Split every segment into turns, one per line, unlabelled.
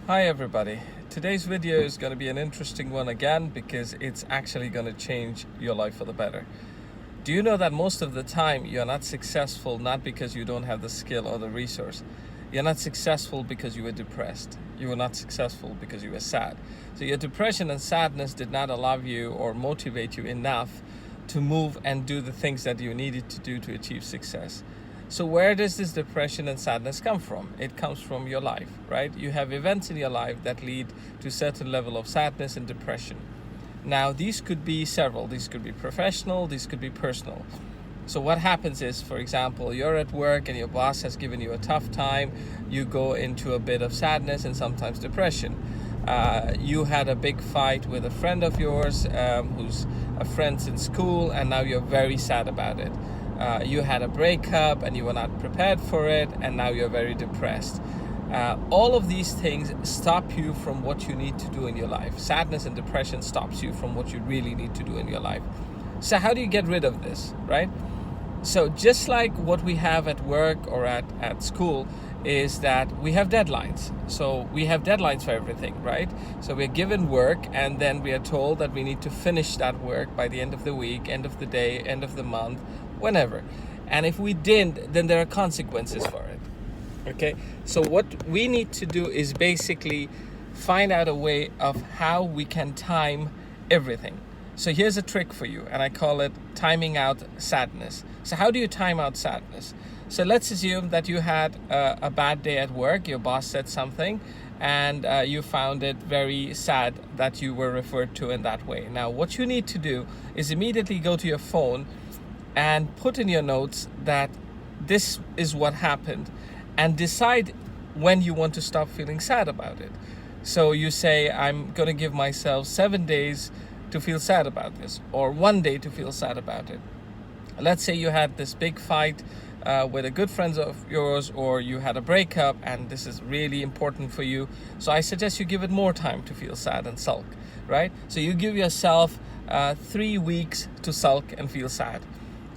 Hi everybody. Today's video is going to be an interesting one again because it's actually going to change your life for the better. Do you know that most of the time you're not successful not because you don't have the skill or the resource? You're not successful because you were depressed. You were not successful because you were sad. So your depression and sadness did not allow you or motivate you enough to move and do the things that you needed to do to achieve success. So where does this depression and sadness come from? It comes from your life, right? You have events in your life that lead to a certain level of sadness and depression. Now, these could be several. These could be professional, these could be personal. So what happens is, for example, you're at work and your boss has given you a tough time. You go into a bit of sadness and sometimes depression. You had a big fight with a friend of yours who's a friend in school, and now you're very sad about it. You had a breakup and you were not prepared for it, and now you're very depressed. All of these things stop you from what you need to do in your life. Sadness and depression stops you from what you really need to do in your life. So how do you get rid of this, right? So just like what we have at work or at school is that we have deadlines. So we have deadlines for everything, right? So we're given work and then we are told that we need to finish that work by the end of the week, end of the day, end of the month, whenever. And if we didn't, then there are consequences for it. Okay? So what we need to do is basically find out a way of how we can time everything. So here's a trick for you, and I call it timing out sadness. So how do you time out sadness? So let's assume that you had a bad day at work, your boss said something, and you found it very sad that you were referred to in that way. Now, what you need to do is immediately go to your phone and put in your notes that this is what happened, and decide when you want to stop feeling sad about it. So you say, I'm going to give myself 7 days to feel sad about this, or 1 day to feel sad about it. Let's say you had this big fight with a good friend of yours, or you had a breakup and this is really important for you. So I suggest you give it more time to feel sad and sulk, right? So you give yourself 3 weeks to sulk and feel sad.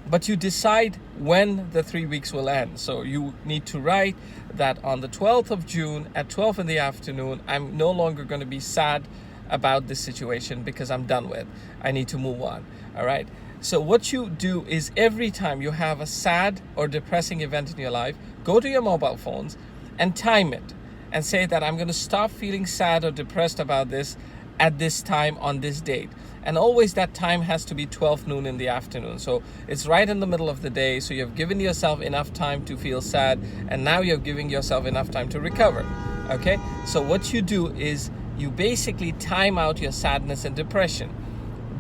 But you decide when the 3 weeks will end. So you need to write that on the 12th of June at 12 in the afternoon, I'm no longer going to be sad about this situation because I'm done with. I need to move on. All right. So what you do is every time you have a sad or depressing event in your life, go to your mobile phones and time it and say that I'm going to stop feeling sad or depressed about this at this time on this date. And always that time has to be 12 noon in the afternoon. So it's right in the middle of the day. So you've given yourself enough time to feel sad, and now you're giving yourself enough time to recover. Okay? So what you do is you basically time out your sadness and depression.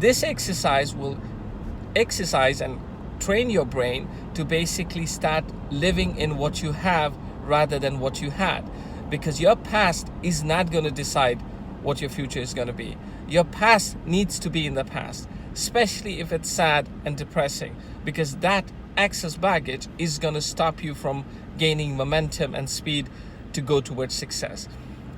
This exercise will exercise and train your brain to basically start living in what you have rather than what you had. Because your past is not going to decide what your future is going to be. Your past needs to be in the past, especially if it's sad and depressing, because that excess baggage is going to stop you from gaining momentum and speed to go towards success.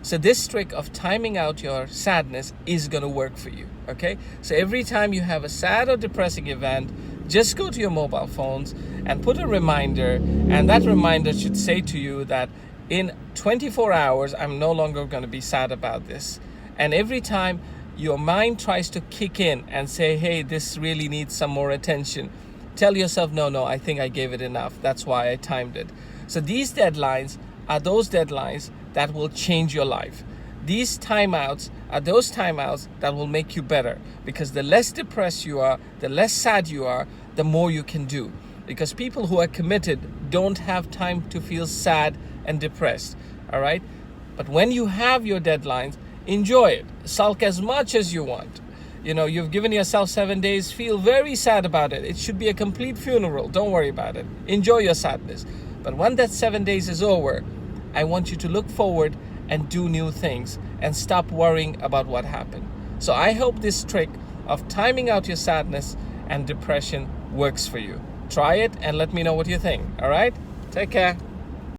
So this trick of timing out your sadness is going to work for you, okay? So every time you have a sad or depressing event, just go to your mobile phones and put a reminder, and that reminder should say to you that in 24 hours, I'm no longer going to be sad about this. And every time your mind tries to kick in and say, hey, this really needs some more attention, tell yourself, no, I think I gave it enough. That's why I timed it. So these deadlines are those deadlines that will change your life. These timeouts are those timeouts that will make you better, because the less depressed you are, the less sad you are, the more you can do. Because people who are committed don't have time to feel sad and depressed, all right? But when you have your deadlines, enjoy it. Sulk as much as you want. You know, you've given yourself 7 days, feel very sad about it. It should be a complete funeral. Don't worry about it. Enjoy your sadness. But when that 7 days is over, I want you to look forward and do new things and stop worrying about what happened. So I hope this trick of timing out your sadness and depression works for you. Try it and let me know what you think. All right? Take care.